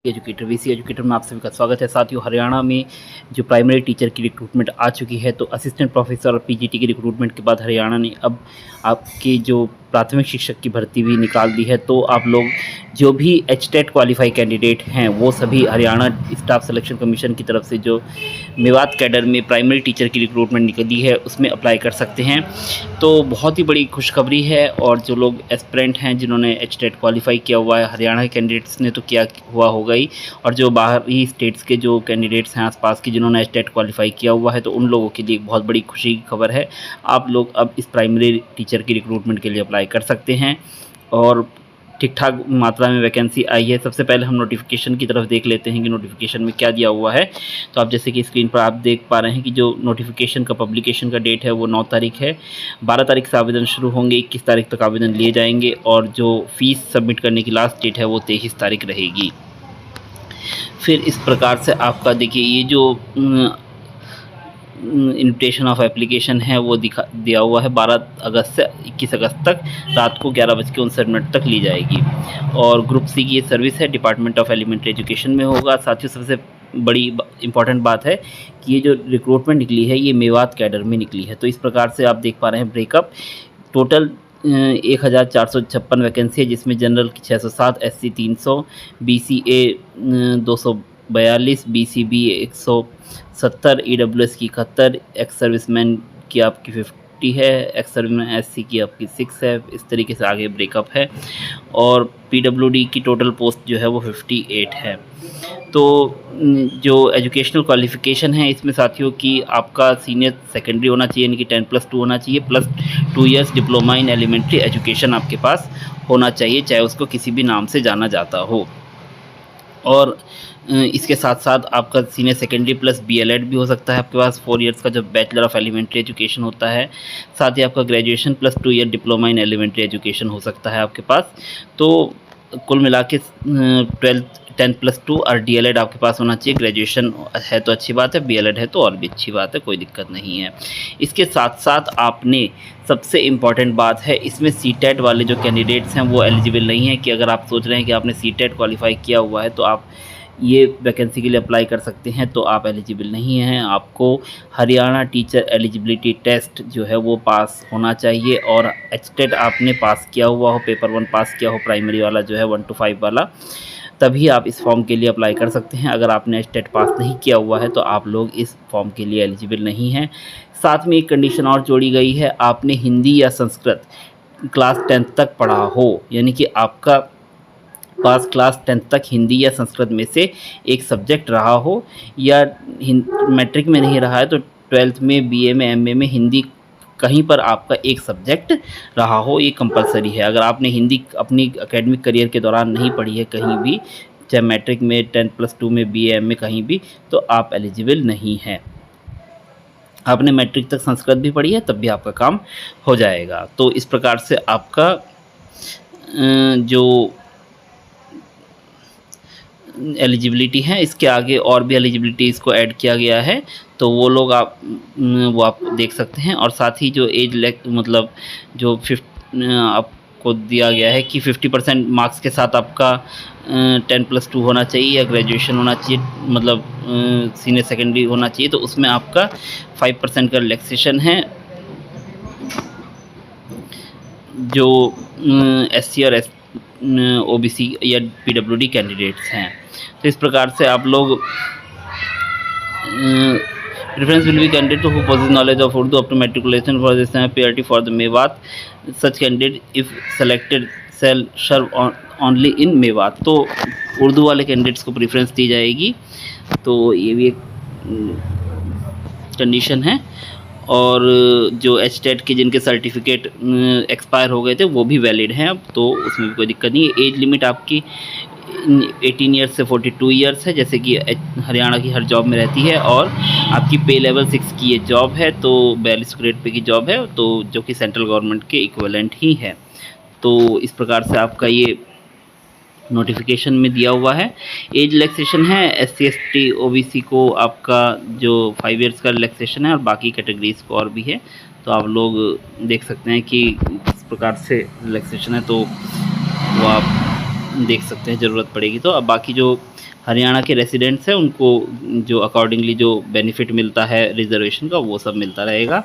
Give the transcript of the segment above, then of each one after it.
Educator VC educator में आप सभी का स्वागत है। साथियों, हरियाणा में जो प्राइमरी टीचर की रिक्रूटमेंट आ चुकी है, तो असिस्टेंट प्रोफेसर और पीजीटी की रिक्रूटमेंट के बाद हरियाणा ने अब आपकी जो प्राथमिक शिक्षक की भर्ती भी निकाल दी है। तो आप लोग जो भी एचटेट क्वालिफाई कैंडिडेट हैं, वो सभी हरियाणा स्टाफ सिलेक्शन कमीशन की तरफ से जो मेवात कैडर में प्राइमरी टीचर की रिक्रूटमेंट निकली है, उसमें अप्लाई कर सकते हैं। तो बहुत ही बड़ी खुशखबरी है। और जो लोग एस्पिरेंट हैं, जिन्होंने एचटेट क्वालिफाई किया हुआ है, हरियाणा के कैंडिडेट्स ने तो किया हुआ होगा ही, और जो बाहरी स्टेट्स के जो कैंडिडेट्स हैं आसपास के, जिन्होंने एचटेट क्वालिफाई किया हुआ है, तो उन लोगों के लिए बहुत बड़ी खुशी की खबर है। आप लोग अब इस प्राइमरी टीचर की रिक्रूटमेंट के लिए अप्लाई कर सकते हैं और ठीक ठाक मात्रा में वैकेंसी आई है। सबसे पहले हम नोटिफिकेशन की तरफ देख लेते हैं कि नोटिफिकेशन में क्या दिया हुआ है। तो आप जैसे कि स्क्रीन पर आप देख पा रहे हैं कि जो नोटिफिकेशन का पब्लिकेशन का डेट है वो 9 तारीख है। 12 तारीख से आवेदन शुरू होंगे, 21 तारीख तक आवेदन लिए जाएंगे, और जो फ़ीस सबमिट करने की लास्ट डेट है वो 23 तारीख रहेगी। फिर इस प्रकार से आपका देखिए, ये जो इन्विटेशन ऑफ एप्लीकेशन है वो दिया हुआ है 12 अगस्त से 21 अगस्त तक रात को 11:59 तक ली जाएगी। और ग्रुप सी की ये सर्विस है, डिपार्टमेंट ऑफ एलिमेंट्री एजुकेशन में होगा। साथियों, सबसे बड़ी इंपॉर्टेंट बात है कि ये जो रिक्रूटमेंट निकली है ये मेवात कैडर में निकली है। तो इस प्रकार से आप देख पा रहे हैं ब्रेकअप। टोटल 1456 वैकेंसी है, जिसमें जनरल की 607, SC 300, BCA 242, BCB 170, EWS की 71, एक्स सर्विसमैन की आपकी 50 है, एक्स सर्विसमैन SC की आपकी 6 है। इस तरीके से आगे ब्रेकअप है। और PWD की टोटल पोस्ट जो है वो 58 है। तो जो एजुकेशनल क्वालिफ़िकेशन है इसमें साथियों कि आपका सीनियर सेकेंडरी होना चाहिए, यानी कि 10+2 होना चाहिए, plus 2 years diploma in elementary education आपके पास होना चाहिए, चाहे उसको किसी भी नाम से जाना जाता हो। और इसके साथ साथ आपका सीनियर सेकेंडरी प्लस BLED भी हो सकता है आपके पास, 4 इयर्स का जो बैचलर ऑफ एलिमेंट्री एजुकेशन होता है। साथ ही आपका graduation plus 2 year diploma in elementary education हो सकता है आपके पास। तो कुल मिला के 10+2 और DLED आपके पास होना चाहिए। ग्रेजुएशन है तो अच्छी बात है, BLED है तो और भी अच्छी बात है, कोई दिक्कत नहीं है। इसके साथ साथ आपने, सबसे इम्पॉर्टेंट बात है इसमें, CTET वाले जो कैंडिडेट्स हैं वो एलिजिबल नहीं है। कि अगर आप सोच रहे हैं कि आपने CTET क्वालिफाई किया हुआ है तो आप ये वैकेंसी के लिए अप्लाई कर सकते हैं, तो आप एलिजिबल नहीं हैं। आपको हरियाणा टीचर एलिजिबिलिटी टेस्ट जो है वो पास होना चाहिए, और एचटेट आपने पास किया हुआ हो, पेपर 1 पास किया हो, प्राइमरी वाला जो है 1 to 5 वाला, तभी आप इस फॉर्म के लिए अप्लाई कर सकते हैं। अगर आपने एचटेट पास नहीं किया हुआ है तो आप लोग इस फॉर्म के लिए एलिजिबल नहीं हैं। साथ में एक कंडीशन और जोड़ी गई है, आपने हिंदी या संस्कृत क्लास 10th तक पढ़ा हो, यानी कि आपका पास क्लास 10th तक हिंदी या संस्कृत में से एक सब्जेक्ट रहा हो, या मैट्रिक में नहीं रहा है तो 12th में, BA में, MA में हिंदी कहीं पर आपका एक सब्जेक्ट रहा हो, ये कंपलसरी है। अगर आपने हिंदी अपनी एकेडमिक करियर के दौरान नहीं पढ़ी है कहीं भी, चाहे मैट्रिक में, 10+2 में, BA में, कहीं भी, तो आप एलिजिबल नहीं हैं। आपने मैट्रिक तक संस्कृत भी पढ़ी है तब भी आपका काम हो जाएगा। तो इस प्रकार से आपका जो एलिजिबिलिटी है, इसके आगे और भी एलिजिबिलिटी इसको ऐड किया गया है, तो वो लोग वो आप देख सकते हैं। और साथ ही जो एज मतलब जो आपको दिया गया है कि 50% मार्क्स के साथ आपका 10+2 होना चाहिए, या ग्रेजुएशन होना चाहिए, मतलब सीनियर सेकेंडरी होना चाहिए, तो उसमें आपका 5% का रिलैक्सेशन है। जो SC और OBC या PWD कैंडिडेट्स हैं, तो इस प्रकार से आप लोग, preference will be candidate who possess knowledge of Urdu up to matriculation for this priority for the Mewat. Such candidate if selected shall serve only in Mewat. तो उर्दू वाले कैंडिडेट्स को प्रेफरेंस दी जाएगी, तो ये भी एक कंडीशन है। और जो एचटेट के जिनके सर्टिफिकेट एक्सपायर हो गए थे वो भी वैलिड हैं अब, तो उसमें भी कोई दिक्कत नहीं है। एज लिमिट आपकी 18 ईयर्स से 42 ईयर्स है, जैसे कि हरियाणा की हर जॉब में रहती है। और आपकी पे लेवल 6 की ये जॉब है, तो 42 ग्रेड पे की जॉब है, तो जो कि सेंट्रल गवर्नमेंट के इक्विवेलेंट ही है। तो इस प्रकार से आपका ये नोटिफिकेशन में दिया हुआ है। एज रिलैक्सेशन है, SC ST OBC को आपका जो 5 इयर्स का रिलैक्सेशन है, और बाकी कैटेगरीज को और भी है। तो आप लोग देख सकते हैं कि किस प्रकार से रिलैक्सेशन है, तो वो आप देख सकते हैं, ज़रूरत पड़ेगी तो। अब बाकी जो हरियाणा के रेसिडेंट्स हैं उनको जो अकॉर्डिंगली जो बेनिफिट मिलता है रिजर्वेशन का वो सब मिलता रहेगा।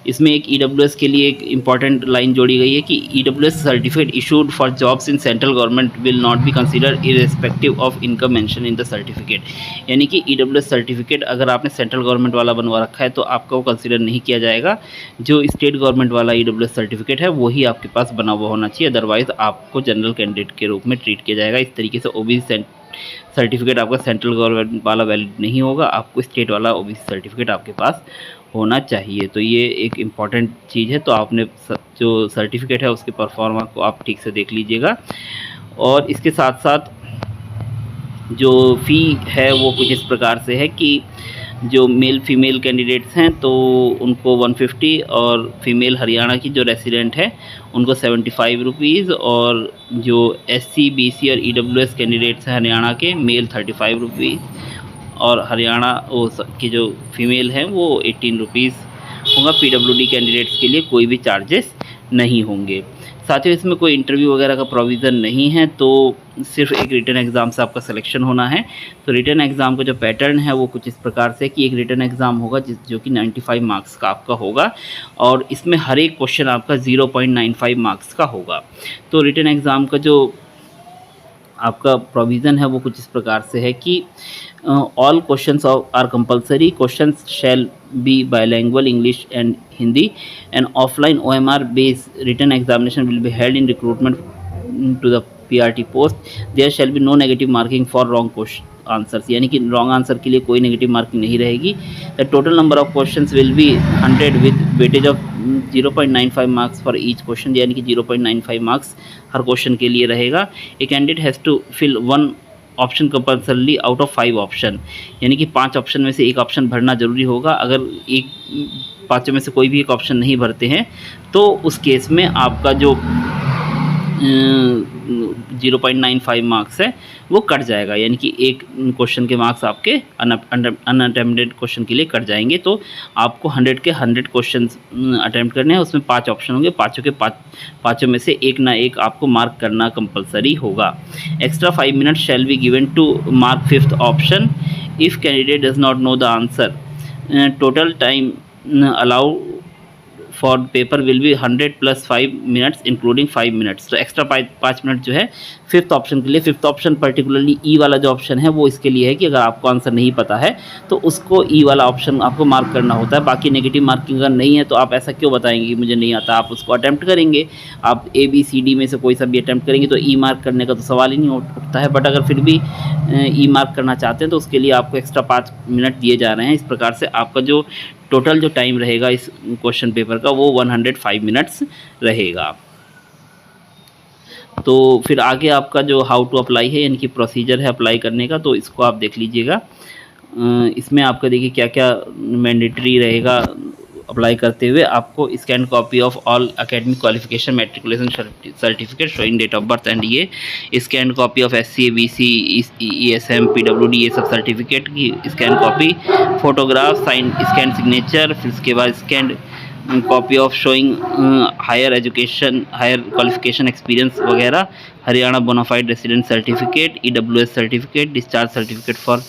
इसमें एक ईडब्ल्यूएस के लिए एक इम्पॉर्टेंट लाइन जोड़ी गई है कि EWS certificate issued for jobs in central government will not be considered irrespective of income mention in the certificate. यानी कि ईडब्ल्यूएस सर्टिफिकेट अगर आपने सेंट्रल गवर्नमेंट वाला बनवा रखा है तो आपका वो कंसीडर नहीं किया जाएगा। जो स्टेट गवर्नमेंट वाला ईडब्ल्यूएस सर्टिफिकेट है वही आपके पास बना हुआ होना चाहिए, अदरवाइज आपको जनरल कैंडिडेट के रूप में ट्रीट किया जाएगा। इस तरीके से ओबीसी सर्टिफिकेट आपका सेंट्रल गवर्नमेंट वाला वैलिड नहीं होगा, आपको स्टेट वाला ओबीसी सर्टिफिकेट आपके पास होना चाहिए। तो ये एक इम्पॉर्टेंट चीज़ है। तो आपने जो सर्टिफिकेट है उसके परफॉर्मा को आप ठीक से देख लीजिएगा। और इसके साथ साथ जो फ़ी है वो कुछ इस प्रकार से है कि जो मेल फीमेल कैंडिडेट्स हैं तो उनको 150 और फीमेल हरियाणा की जो रेसिडेंट है उनको 75 रुपीज़, और जो एससी बीसी और ईडब्ल्यूएस कैंडिडेट्स हैं हरियाणा के मेल 35 रुपीज़, और हरियाणा की जो फीमेल हैं वो 18 रुपीज़ होगा। पीडब्ल्यूडी कैंडिडेट्स के लिए कोई भी चार्जेस नहीं होंगे। साथ ही इसमें कोई इंटरव्यू वगैरह का प्रोविज़न नहीं है, तो सिर्फ एक रिटन एग्ज़ाम से आपका सिलेक्शन होना है। तो रिटन एग्ज़ाम का जो पैटर्न है वो कुछ इस प्रकार से कि एक रिटन एग्ज़ाम होगा जो कि 95 मार्क्स का आपका होगा, और इसमें हर एक क्वेश्चन आपका 0.95 मार्क्स का होगा। तो रिटन एग्ज़ाम का जो आपका प्रोविज़न है वो कुछ इस प्रकार से है कि all questions are compulsory, questions shall be bilingual English and Hindi, and offline OMR based written examination will be held in recruitment to the PRT पोस्ट। There shall be no negative marking for wrong question answers, यानी कि wrong answer के लिए कोई negative marking नहीं रहेगी। The total number of questions will be 100 with weightage of 0.95 marks for each question, यानी कि 0.95 मार्क्स हर क्वेश्चन के लिए रहेगा। A candidate has to fill 1 option compulsorily out of 5 option, यानी कि 5 ऑप्शन में से एक ऑप्शन भरना जरूरी होगा। अगर एक 5 में से कोई भी एक ऑप्शन नहीं भरते हैं तो उस केस में आपका जो 0.95 मार्क्स है वो कट जाएगा, यानी कि एक क्वेश्चन के मार्क्स आपके अनअटेम्प्टेड क्वेश्चन के लिए कट जाएंगे। तो आपको 100 के 100 क्वेश्चन अटैम्प्ट करने हैं, उसमें 5 ऑप्शन होंगे, पाँचों में से एक ना एक आपको मार्क करना कंपलसरी होगा। Extra 5 minutes shall be given to mark 5th option if candidate does not know the answer. Total time allow for paper will be 100 + 5 minutes including 5 minutes. तो एक्स्ट्रा 5 मिनट जो है 5th ऑप्शन के लिए। 5th option particularly ई वाला जो option है वो इसके लिए है कि अगर आपको आंसर नहीं पता है तो उसको ई वाला ऑप्शन आपको मार्क करना होता है। बाकी नेगेटिव मार्किंग अगर नहीं है तो आप ऐसा क्यों बताएंगे कि मुझे नहीं आता, आप उसको अटैम्प्ट करेंगे। आप ABCD में से कोई सा भी अटैम्प्ट करेंगे तो ई मार्क करने का तो सवाल ही नहीं उठता है। बट अगर फिर भी ई मार्क करना चाहते हैं तो उसके लिए आपको एक्स्ट्रा 5 मिनट दिए जा रहे हैं। इस प्रकार से आपका जो टोटल जो टाइम रहेगा इस क्वेश्चन पेपर का वो 105 मिनट्स रहेगा। तो फिर आगे आपका जो हाउ टू अप्लाई है, यानी कि प्रोसीजर है अप्लाई करने का, तो इसको आप देख लीजिएगा। इसमें आपका देखिए क्या क्या मैंडेटरी रहेगा अप्लाई करते हुए। आपको scan copy of all academic qualification matriculation certificate showing date of birth, and ये scan copy of SC BC ESM PWD ये सब सर्टिफिकेट की scan copy, photograph, sign scan signature, फिर उसके बाद scan copy of showing higher education higher qualification experience वगैरह, Haryana bonafide resident certificate, EWS certificate, discharge certificate for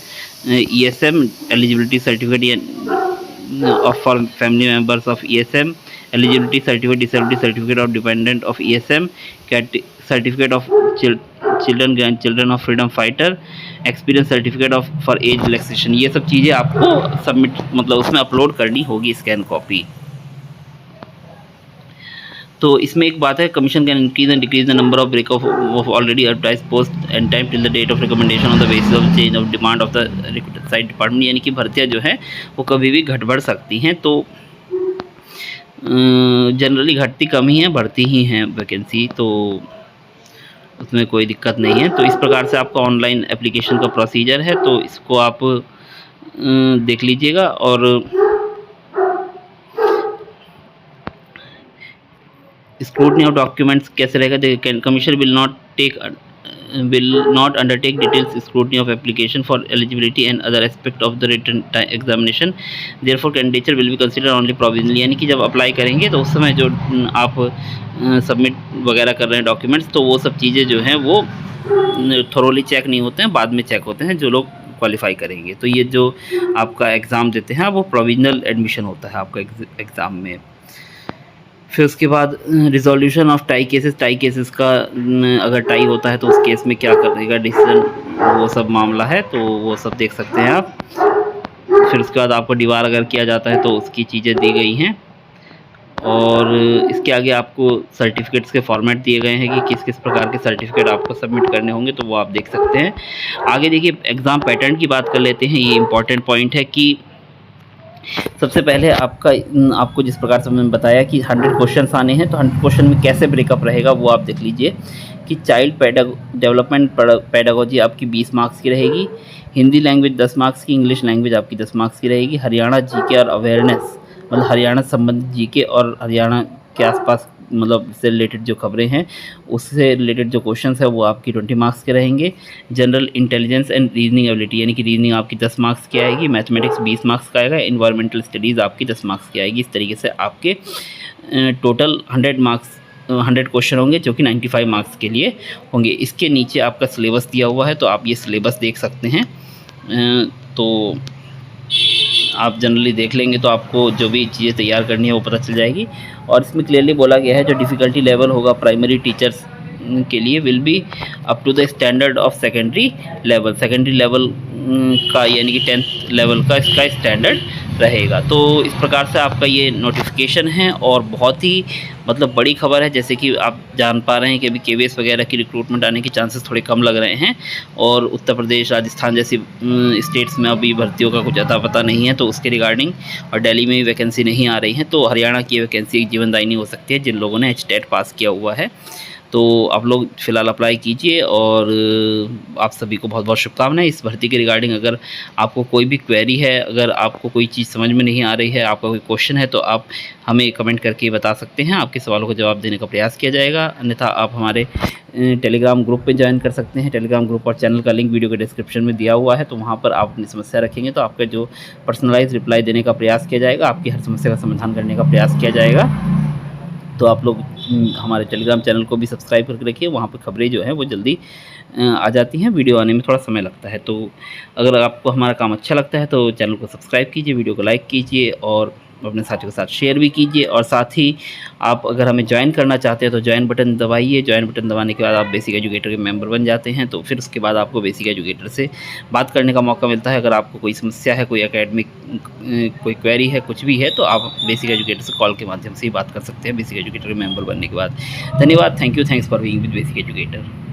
ESM, eligibility certificate for family members of ESM, eligibility certificate, disability certificate of dependent of ESM, certificate of children grandchildren of freedom fighter, experience certificate of for age relaxation। ये सब चीज़ें आपको submit मतलब उसमें upload करनी होगी scan copy. तो इसमें एक बात है, commission can increase and decrease the number of break of already advertise post and time till the date of recommendation on the basis of change of demand of the recruited site department, यानी कि भर्तियाँ जो है वो कभी भी घट बढ़ सकती हैं। तो जनरली घटती कम ही है, बढ़ती ही हैं वैकेंसी, तो उसमें कोई दिक्कत नहीं है। तो इस प्रकार से आपका ऑनलाइन एप्लीकेशन का प्रोसीजर है, तो इसको आप देख लीजिएगा। और स्क्रूटनी ऑफ डॉक्यूमेंट्स कैसे रहेगा, commission will not undertake detailed scrutiny of application for eligibility and other aspect of the written examination, therefore candidature will be considered only provisionally, यानी कि जब अप्लाई करेंगे तो उस समय जो आप सबमिट वगैरह कर रहे हैं डॉक्यूमेंट्स, तो वो सब चीज़ें जो हैं वो थोरोली चेक नहीं होते हैं, बाद में चेक होते हैं जो लोग क्वालिफाई करेंगे। तो ये जो आपका एग्ज़ाम देते हैं वो प्रोविजनल एडमिशन होता है आपका एग्ज़ाम में। फिर उसके बाद रिज़ॉल्यूशन ऑफ टाई केसेस का अगर टाई होता है तो उस केस में क्या करेगा डिसीजन, वो सब मामला है, तो वो सब देख सकते हैं आप। फिर उसके बाद आपको डिवार अगर किया जाता है तो उसकी चीज़ें दी गई हैं, और इसके आगे आपको सर्टिफिकेट्स के फॉर्मेट दिए गए हैं कि किस किस प्रकार के सर्टिफिकेट आपको सबमिट करने होंगे, तो वो आप देख सकते हैं। आगे देखिए एग्ज़ाम पैटर्न की बात कर लेते हैं। ये इम्पॉर्टेंट पॉइंट है कि सबसे पहले आपको जिस प्रकार से मैंने बताया कि 100 क्वेश्चंस आने हैं, तो 100 क्वेश्चन में कैसे ब्रेकअप रहेगा वो आप देख लीजिए कि चाइल्ड डेवलपमेंट पेडागोजी आपकी 20 मार्क्स की रहेगी, हिंदी लैंग्वेज 10 मार्क्स की, इंग्लिश लैंग्वेज आपकी 10 मार्क्स की रहेगी, हरियाणा जीके और अवेयरनेस मतलब हरियाणा संबंधित जीके और हरियाणा के आसपास मतलब इससे रिलेटेड जो खबरें हैं उससे रिलेटेड जो क्वेश्चंस है वो आपकी 20 मार्क्स के रहेंगे। General intelligence and reasoning ability यानी कि रीजनिंग आपकी 10 मार्क्स की आएगी, मैथमेटिक्स 20 मार्क्स का आएगा, इन्वायरमेंटल स्टडीज़ आपकी 10 मार्क्स की आएगी। इस तरीके से आपके टोटल 100 क्वेश्चन होंगे जो कि 95 मार्क्स के लिए होंगे। इसके नीचे आपका सिलेबस दिया हुआ है, तो आप ये सिलेबस देख सकते हैं। तो आप जनरली देख लेंगे तो आपको जो भी चीज़ें तैयार करनी है वो पता चल जाएगी। और इसमें क्लियरली बोला गया है जो डिफ़िकल्टी लेवल होगा प्राइमरी टीचर्स के लिए will be up to the standard of secondary level. Secondary level का यानी कि 10th लेवल का इसका स्टैंडर्ड रहेगा। तो इस प्रकार से आपका ये नोटिफिकेशन है और बहुत ही मतलब बड़ी खबर है। जैसे कि आप जान पा रहे हैं कि अभी केवीएस वगैरह की रिक्रूटमेंट आने के चांसेस थोड़े कम लग रहे हैं, और उत्तर प्रदेश राजस्थान जैसी स्टेट्स में अभी भर्तियों का कुछ अता पता नहीं है, तो उसके रिगार्डिंग, और दिल्ली में भी वैकेंसी नहीं आ रही है, तो हरियाणा की वैकेंसी एक जीवनदायिनी हो सकती है जिन लोगों ने HTET पास किया हुआ है। तो आप लोग फ़िलहाल अप्लाई कीजिए, और आप सभी को बहुत बहुत शुभकामनाएं इस भर्ती के रिगार्डिंग। अगर आपको कोई भी क्वेरी है, अगर आपको कोई चीज़ समझ में नहीं आ रही है, आपका कोई क्वेश्चन है, तो आप हमें कमेंट करके बता सकते हैं। आपके सवालों का जवाब देने का प्रयास किया जाएगा। अन्यथा आप हमारे टेलीग्राम ग्रुप पे ज्वाइन कर सकते हैं। टेलीग्राम ग्रुप और चैनल का लिंक वीडियो के डिस्क्रिप्शन में दिया हुआ है, तो वहाँ पर आप अपनी समस्या रखेंगे तो आपका जो पर्सनलाइज रिप्लाई देने का प्रयास किया जाएगा, आपकी हर समस्या का समाधान करने का प्रयास किया जाएगा। तो आप लोग हमारे टेलीग्राम चैनल को भी सब्सक्राइब करके रखिए, वहाँ पर खबरें जो हैं वो जल्दी आ जाती हैं, वीडियो आने में थोड़ा समय लगता है। तो अगर आपको हमारा काम अच्छा लगता है तो चैनल को सब्सक्राइब कीजिए, वीडियो को लाइक कीजिए और अपने साथियों के साथ शेयर भी कीजिए। और साथ ही आप अगर हमें ज्वाइन करना चाहते हैं तो ज्वाइन बटन दबाइए। ज्वाइन बटन दबाने के बाद आप बेसिक एजुकेटर के मेंबर बन जाते हैं, तो फिर उसके बाद आपको बेसिक एजुकेटर से बात करने का मौका मिलता है। अगर आपको कोई समस्या है, कोई एकेडमिक कोई क्वेरी है, कुछ भी है, तो आप बेसिक एजुकेटर से कॉल के माध्यम से ही बात कर सकते हैं बेसिक एजुकेटर के मेंबर बनने के बाद। धन्यवाद, thank you, thanks for being with basic educator.